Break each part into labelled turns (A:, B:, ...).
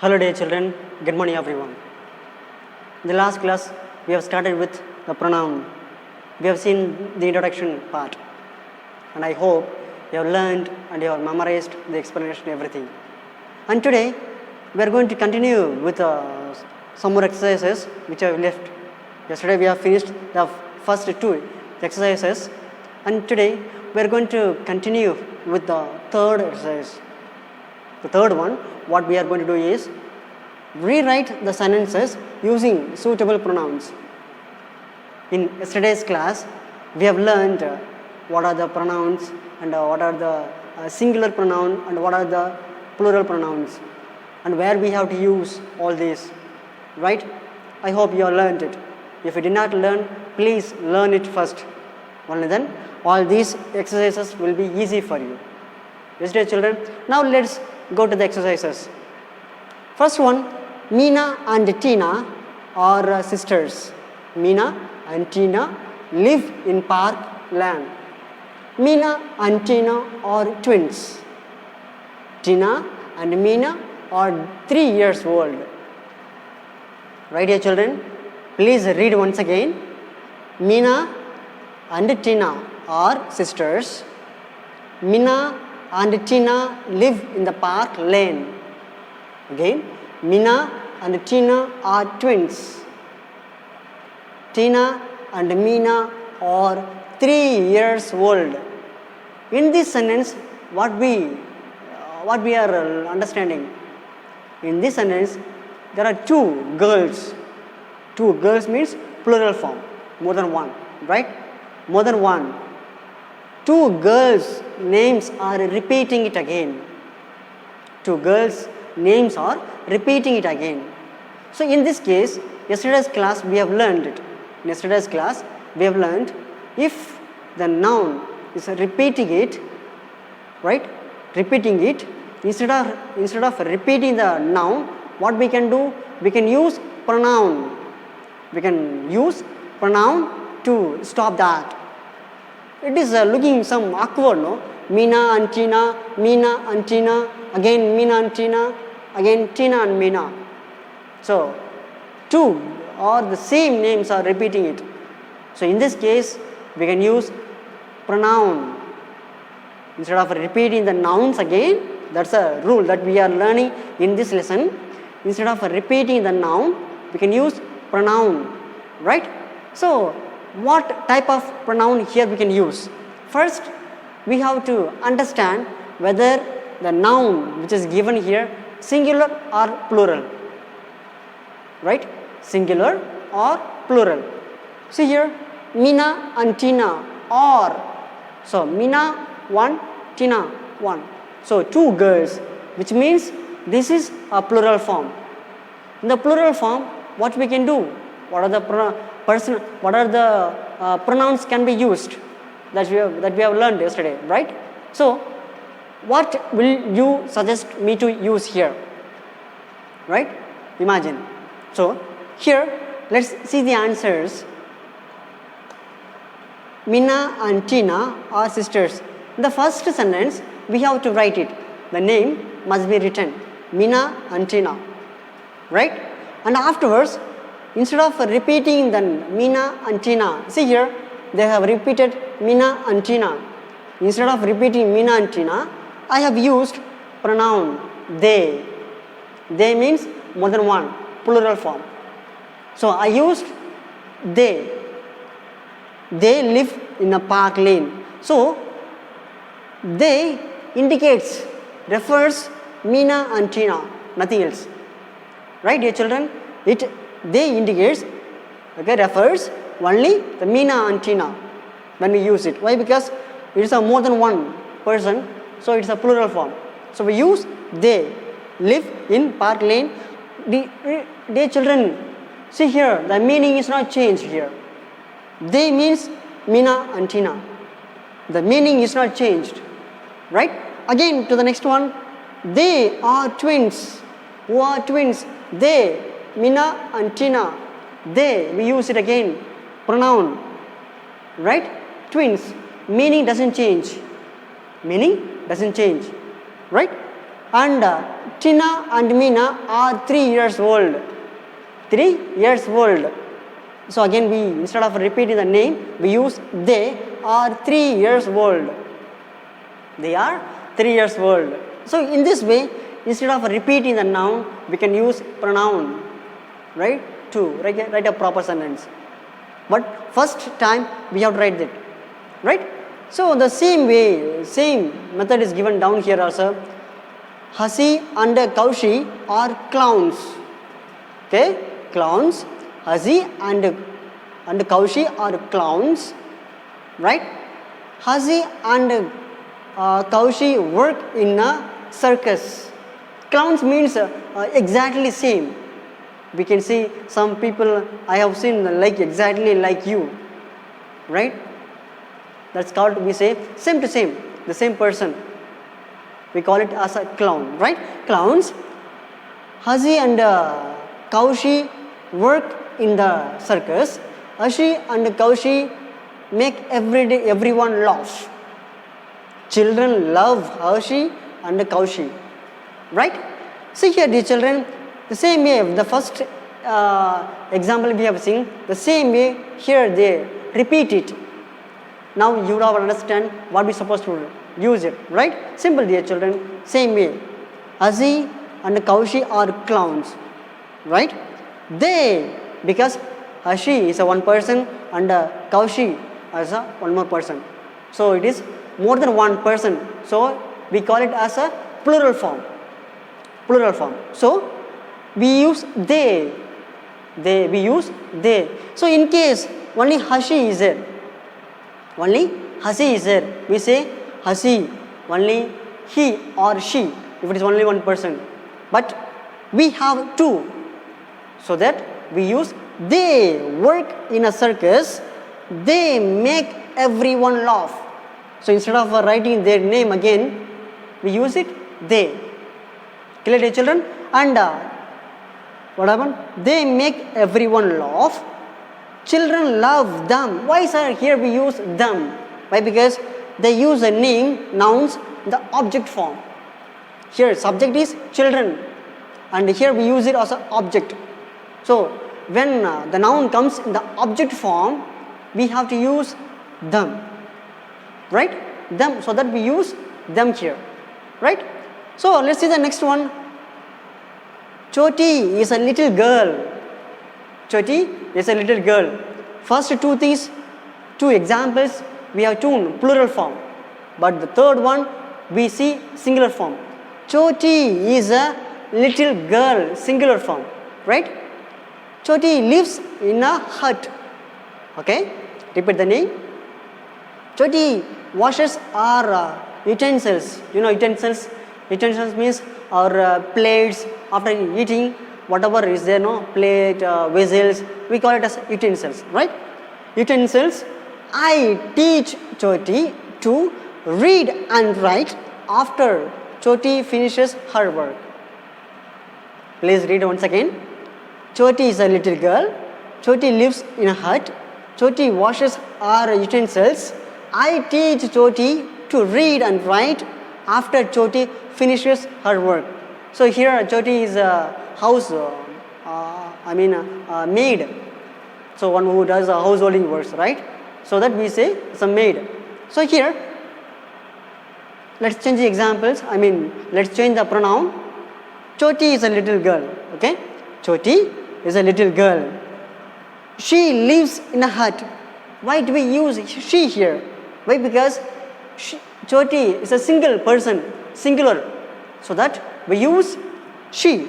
A: Hello dear children, good morning everyone. In the last class, we have started with the pronoun. We have seen the introduction part. And I hope you have learned and you have memorized the explanation, everything. And today, we are going to continue with some more exercises which I have left. Yesterday we have finished the first two exercises. And today, we are going to continue with the third exercise. The third one, what we are going to do is rewrite the sentences using suitable pronouns. In yesterday's class, we have learned what are the pronouns and what are the singular pronoun and what are the plural pronouns and where we have to use all these, right? I hope you have learned it. If you did not learn, please learn it first. Only then all these exercises will be easy for you. Yes, dear children. Now let's go to the exercises. First one, Meena and Tina are sisters. Meena and Tina live in Park Lane. Meena and Tina are twins. Tina and Meena are 3 years old. Right, dear children? Please read once again. Meena and Tina are sisters. Meena and Tina live in the Park Lane. Again, Meena and Tina are twins. Tina and Meena are 3 years old. In this sentence, what we are understanding? In this sentence, there are two girls. Two girls means plural form, more than one, right? More than one. Two girls' names are repeating it again. Two girls' names are repeating it again. So in this case, yesterday's class we have learned it. In yesterday's class, we have learned if the noun is repeating it, right? Repeating it, instead of repeating the noun, what we can do? We can use pronoun. We can use pronoun to stop that. It is looking some awkward, no? Meena and Tina, Meena and Tina, again Meena and Tina, again Tina and Meena. So, two or the same names are repeating it. So, in this case, we can use pronoun. Instead of repeating the nouns again, that's a rule that we are learning in this lesson. Instead of repeating the noun, we can use pronoun, right? So, what type of pronoun here we can use? First, we have to understand whether the noun which is given here singular or plural, right? Singular or plural. See here, Meena and Tina are. So, Meena 1, Tina 1. So, two girls, which means this is a plural form. In the plural form, what we can do? What are the pronouns can be used that we have learned yesterday, right? So, what will you suggest me to use here? Right? Imagine. So, here, let's see the answers. Meena and Tina are sisters. In the first sentence, we have to write it. The name must be written. Meena and Tina. Right? And afterwards, instead of repeating the Meena and Tina, see here, they have repeated Meena and Tina. Instead of repeating Meena and Tina, I have used pronoun they. They means more than one, plural form. So I used they. They live in a Park Lane. So they indicates, refers Meena and Tina, nothing else. Right, dear children? They indicates, okay, refers only the Meena and Tina when we use it. Why? Because it is a more than one person, so it's a plural form. So we use they live in Park Lane. Dear children, see here, the meaning is not changed here. They means Meena and Tina. The meaning is not changed. Right? Again to the next one. They are twins. Who are twins? They, Meena and Tina. They, we use it again. Pronoun. Right? Twins. Meaning doesn't change. Meaning doesn't change. Right? And Tina and Meena are 3 years old. 3 years old. So again we, instead of repeating the name, we use they are 3 years old. They are 3 years old. So in this way, instead of repeating the noun, we can use pronoun, right? To write a proper sentence. But first time we have to write that, right? So the same way, same method is given down here also. Hasi and Kaushi are clowns. Okay, clowns. Hasi and Kaushi are clowns, right? Hasi and Kaushi work in a circus. Clowns means exactly same. We can see some people I have seen like exactly like you, right? That's called, we say same to same, the same person. We call it as a clown, right? Clowns. Hasi and Kaushi work in the circus. Hasi and Kaushi make everyone laugh. Children love Hasi and Kaushi, right? See here, dear children, the same way, the first example we have seen, the same way here they repeat it. Now you have to understand what we are supposed to use it, right? Simple, dear children, same way. Hasi and Kaushi are clowns, right? They, because Hasi is a one person and Kaushi is a one more person. So it is more than one person. So we call it as a plural form. Plural form. So we use they. We use they. So in case only Hasi is there, only Hasi is there, we say Hasi, only he or she, if it is only one person. But we have two, so that we use they work in a circus, they make everyone laugh. So instead of writing their name again, we use it they. Clear, dear children? And what happened? They make everyone laugh. Children love them. Why, sir, here we use them? Why? Because they use a name, nouns, the object form. Here subject is children, and here we use it as an object. So when the noun comes in the object form, we have to use them, right? Them, so that we use them here, right? So let's see the next one. Choti is a little girl. Choti is a little girl. First two things, two examples, we have two plural form. But the third one, we see singular form. Choti is a little girl, singular form, right? Choti lives in a hut. Okay, repeat the name. Choti washes our utensils. You know utensils. Utensils means our plates. After eating, whatever is there, no plate, vessels, we call it as utensils, right? Utensils. I teach Choti to read and write after Choti finishes her work. Please read once again. Choti is a little girl. Choti lives in a hut. Choti washes our utensils. I teach Choti to read and write after Choti finishes her work. So here Choti is a house, maid. So one who does householding works, right? So that we say it's a maid. So here, let's change the examples. Let's change the pronoun. Choti is a little girl. Okay, Choti is a little girl. She lives in a hut. Why do we use she here? Why? Because Choti is a single person, singular. So that we use she.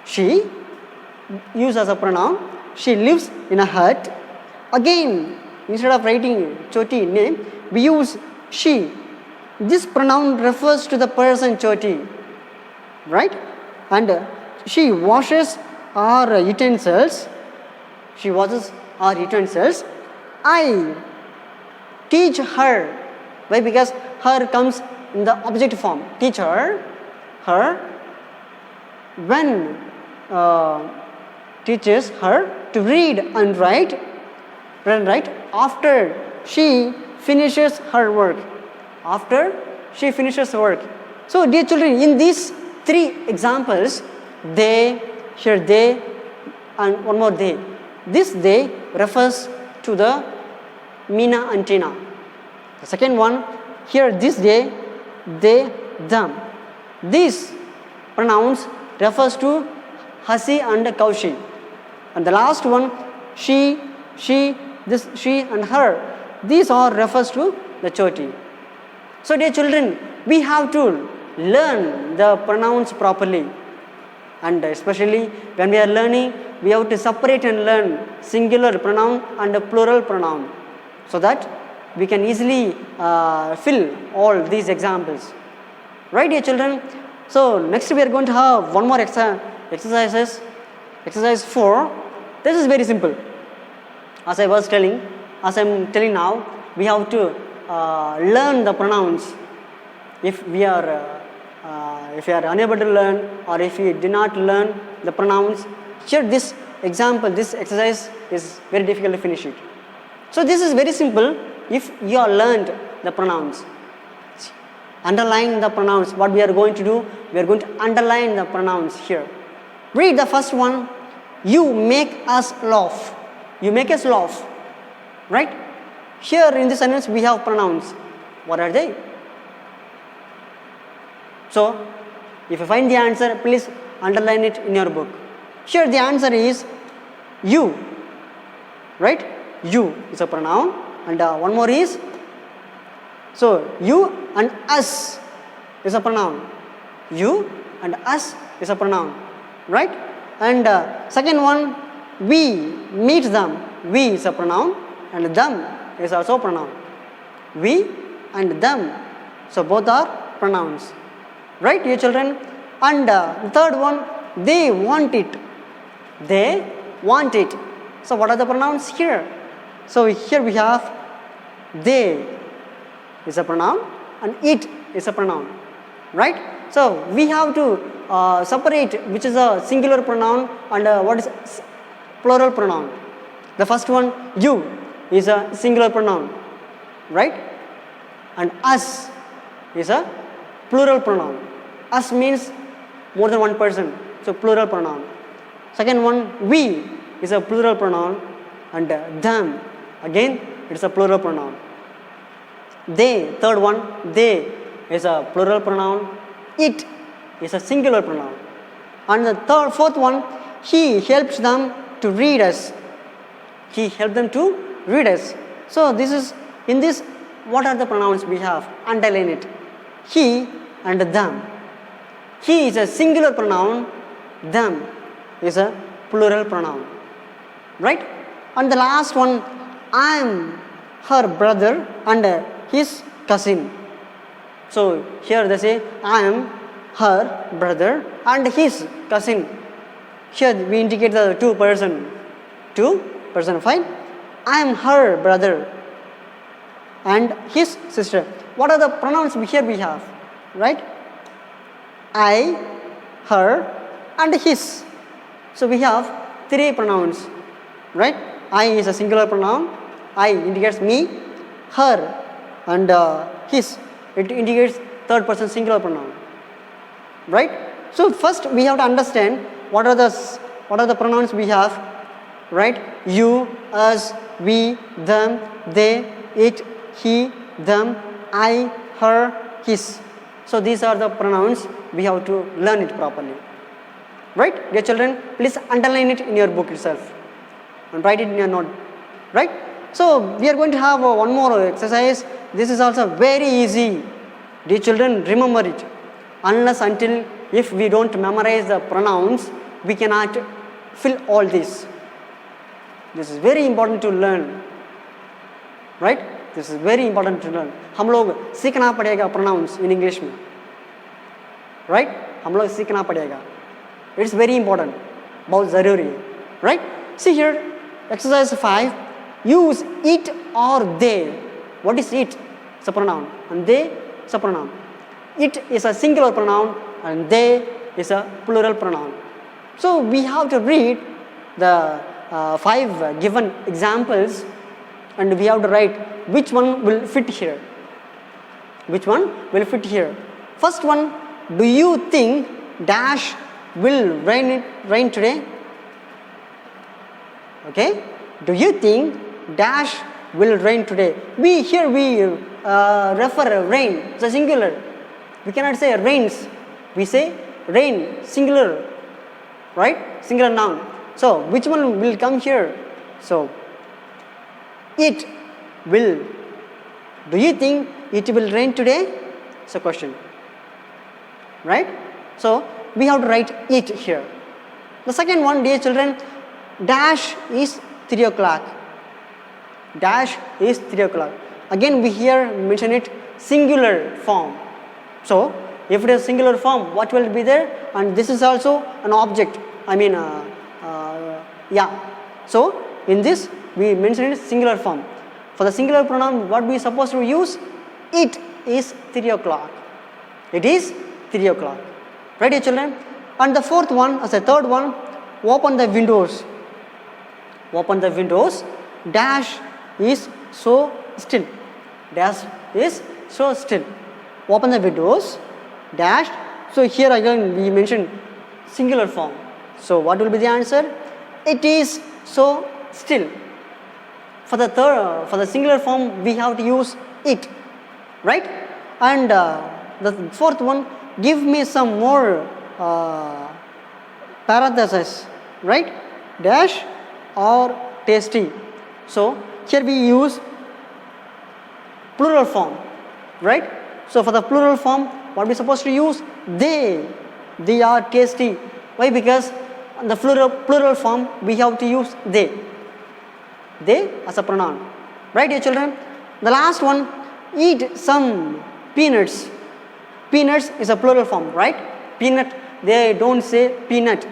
A: She used as a pronoun. She lives in a hut. Again, instead of writing Choti name, we use she. This pronoun refers to the person Choti, right? And she washes our utensils. She washes our utensils. I teach her. Why? Because her comes in the object form. Teach her. Her. When teaches her to read and write. After she finishes her work. After she finishes work. So dear children, in these three examples, they, here they, and one more they. This they refers to the Meena and Tina. The second one, here this they, them. These pronouns refers to Hasi and Kaushi. And the last one, she, this, she and her. These all refers to the Choti. So dear children, we have to learn the pronouns properly. And especially when we are learning, we have to separate and learn singular pronoun and plural pronoun, so that we can easily fill all these examples. Right, dear children? So next we are going to have one more exercises. Exercise 4. This is very simple. As I am telling now, we have to learn the pronouns. If we are unable to learn, or if we did not learn the pronouns, here this example, this exercise is very difficult to finish it. So this is very simple if you have learned the pronouns. Underline the pronouns. What we are going to do, we are going to underline the pronouns here. Read the first one. You make us laugh. You make us laugh. Right? Here in this sentence we have pronouns. What are they? So, if you find the answer, please underline it in your book. Here the answer is you. Right? You is a pronoun. And one more is, so you and us is a pronoun. You and us is a pronoun. Right? And second one, we meet them. We is a pronoun and them is also a pronoun. We and them. So both are pronouns. Right, dear children? And the third one, they want it. They want it. So what are the pronouns here? So here we have they is a pronoun and it is a pronoun. Right? So we have to separate which is a singular pronoun and what is plural pronoun. The first one, you, is a singular pronoun. Right? And us is a plural pronoun. Us means more than one person, so plural pronoun. Second one, we is a plural pronoun, and them, again, it is a plural pronoun. They, third one, they is a plural pronoun. It is a singular pronoun. And the fourth one, he helps them to read us. He helped them to read us. So this is, in this, what are the pronouns we have? Underline it. He and them. He is a singular pronoun, them is a plural pronoun. Right? And the last one, I am her brother and his cousin. So here they say, I am her brother and his cousin. Here we indicate the two person fine. I am her brother and his sister. What are the pronouns here we have? Right? I, her and his. So we have three pronouns. Right? I is a singular pronoun. I indicates me. Her and his, it indicates third person singular pronoun. Right? So first we have to understand what are the pronouns we have. Right? You, us, we, them, they, it, he, them, I, her, his. So these are the pronouns, we have to learn it properly. Right? Dear children, please underline it in your book itself and write it in your note. Right? So we are going to have one more exercise. This is also very easy. Dear children, remember it. Unless until if we don't memorize the pronouns, we cannot fill all this. This is very important to learn. Right? This is very important to learn. हम लोग सीखना पड़ेगा pronouns in English में. Right? हम लोग सीखना पड़ेगा. It's very important. बहुत ज़रूरी है. Right? See here, exercise 5. Use it or they. What is it? It's a pronoun. And they is a pronoun. It is a singular pronoun and they is a plural pronoun. So we have to read the 5 given examples and we have to write which one will fit here. Which one will fit here. First one, do you think dash will rain today? Okay, do you think dash will rain today? We refer rain, it's a singular. We cannot say rains, we say rain, singular, right? Singular noun. So which one will come here? So it will. Do you think it will rain today? It's a question, right? So we have to write it here. The second one, dear children, dash is 3 o'clock. Dash is 3 o'clock. Again we here mention it singular form. So if it is singular form, what will be there? And this is also an object. So in this we mention it singular form. For the singular pronoun, what we supposed to use? It is 3 o'clock. It is 3 o'clock. Right, dear children? And the fourth one, as a third one, open the windows. Open the windows. Dash is so still. Dash is so still. Open the windows. Dash. So here again we mention singular form. So what will be the answer? It is so still. For the singular form, we have to use it, right? And the fourth one, give me some more parentheses, right? Dash or tasty. So here we use plural form, right? So for the plural form, what we supposed to use? They are tasty. Why? Because in the plural form, we have to use they as a pronoun, right, dear children? The last one, eat some peanuts. Peanuts is a plural form, right? Peanut, they don't say peanut,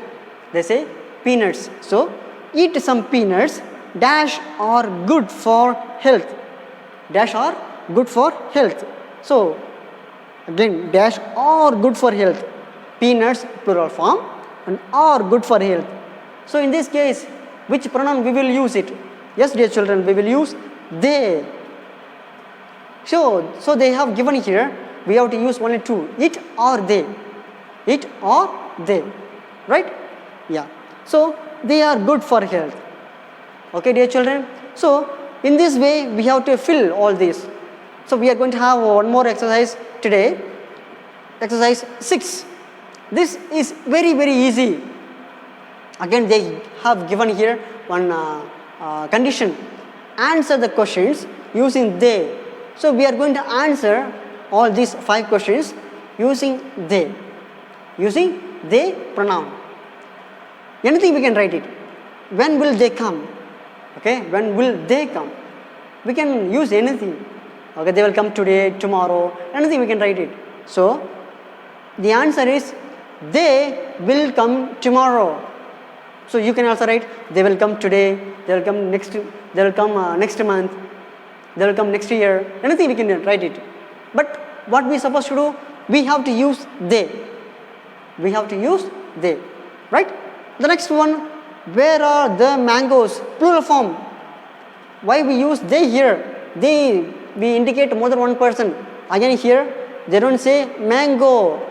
A: they say peanuts. So eat some peanuts. Dash are good for health. Dash are good for health. So again, dash are good for health. Peanuts plural form and are good for health. So in this case, which pronoun we will use it? Yes, dear children, we will use they. So they have given here, we have to use only two, it or they. It or they, right? Yeah. So they are good for health. Okay, dear children. So in this way, we have to fill all this. So we are going to have one more exercise today. Exercise 6. This is very, very easy. Again, they have given here one condition. Answer the questions using they. So we are going to answer all these 5 questions using they. Using they pronoun. Anything we can write it. When will they come? Okay, when will they come? We can use anything. Okay, they will come today, tomorrow, anything we can write it. So the answer is they will come tomorrow. So you can also write they will come today, they will come next month, they will come next year. Anything we can write it. But what we supposed to do? We have to use they. We have to use they, right? The next one, where are the mangoes? Plural form. Why we use they here? They, we indicate more than one person. Again here, they don't say mango.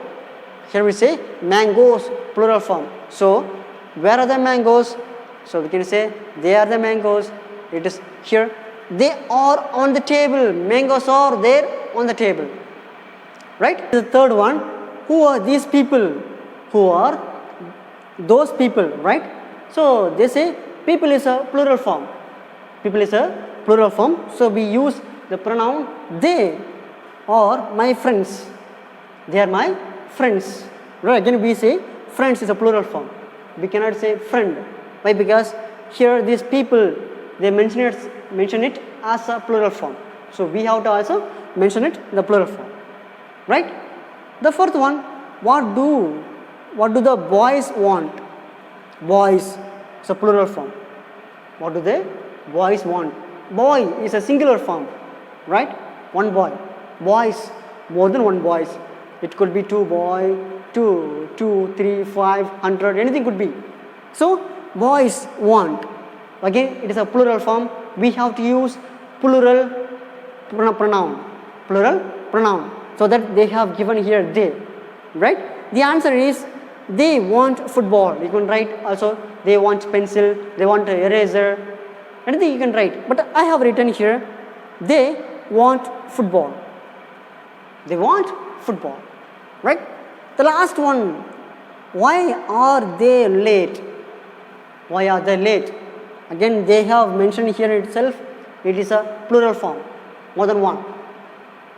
A: Here we say mangoes, plural form. So where are the mangoes? So we can say they are the mangoes. It is here. They are on the table. Mangoes are there on the table. Right? The third one, who are these people? Who are those people? Right? So they say people is a plural form. People is a plural form. So we use the pronoun they or my friends. They are my friends. Right? Again we say friends is a plural form. We cannot say friend. Why? Because here these people, they mention it as a plural form. So we have to also mention it in the plural form. Right? The fourth one, what do the boys want? Boys is a plural form. What do the boys want? Boy is a singular form. Right? One boy. Boys, more than one boys. It could be 2 boy, 2, 3, 5, 100, anything could be. So boys want. Again, it is a plural form. We have to use plural pronoun. Plural pronoun. So that they have given here they. right? The answer is they want football. You can write also they want pencil, they want eraser, anything you can write. But I have written here they want football. They want football, right? The last one, why are they late? Why are they late? Again, they have mentioned here itself, it is a plural form, more than one,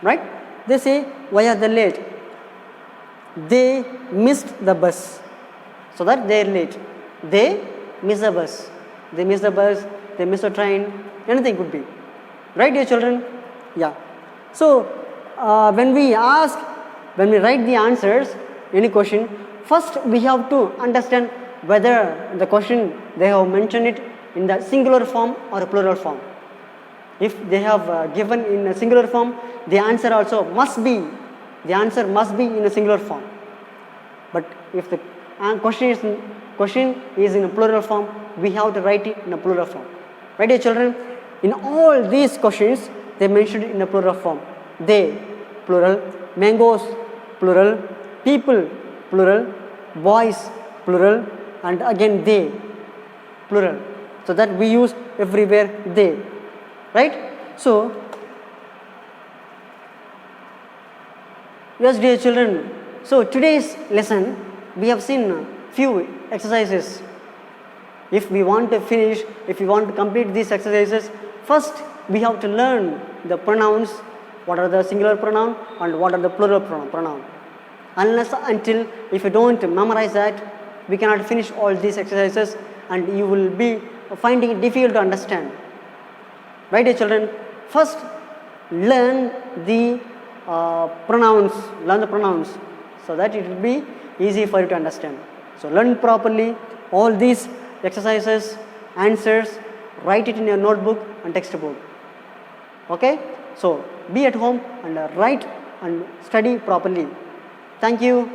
A: right? They say, why are they late? They missed the bus, so that they are late. They miss the bus. They miss the bus, they miss the train, anything could be. Right, dear children? Yeah. So, when we write the answers, any question, first we have to understand whether the question they have mentioned it in the singular form or a plural form. If they have given in a singular form, the answer must be in a singular form. But if the question is in a plural form, we have to write it in a plural form. Right, dear children? In all these questions, they mentioned it in a plural form. They, plural, mangoes, plural, people, plural, boys, plural, and again they, plural. So that we use everywhere they, right? So, yes, dear children, so today's lesson we have seen few exercises. If we want to complete these exercises, first we have to learn the pronouns, what are the singular pronoun and what are the plural pronoun. Until if you don't memorize that, we cannot finish all these exercises and you will be finding it difficult to understand. Right, dear children? First, learn the pronouns, so that it will be easy for you to understand. So learn properly all these exercises, answers, write it in your notebook and textbook. Okay? So be at home and write and study properly. Thank you.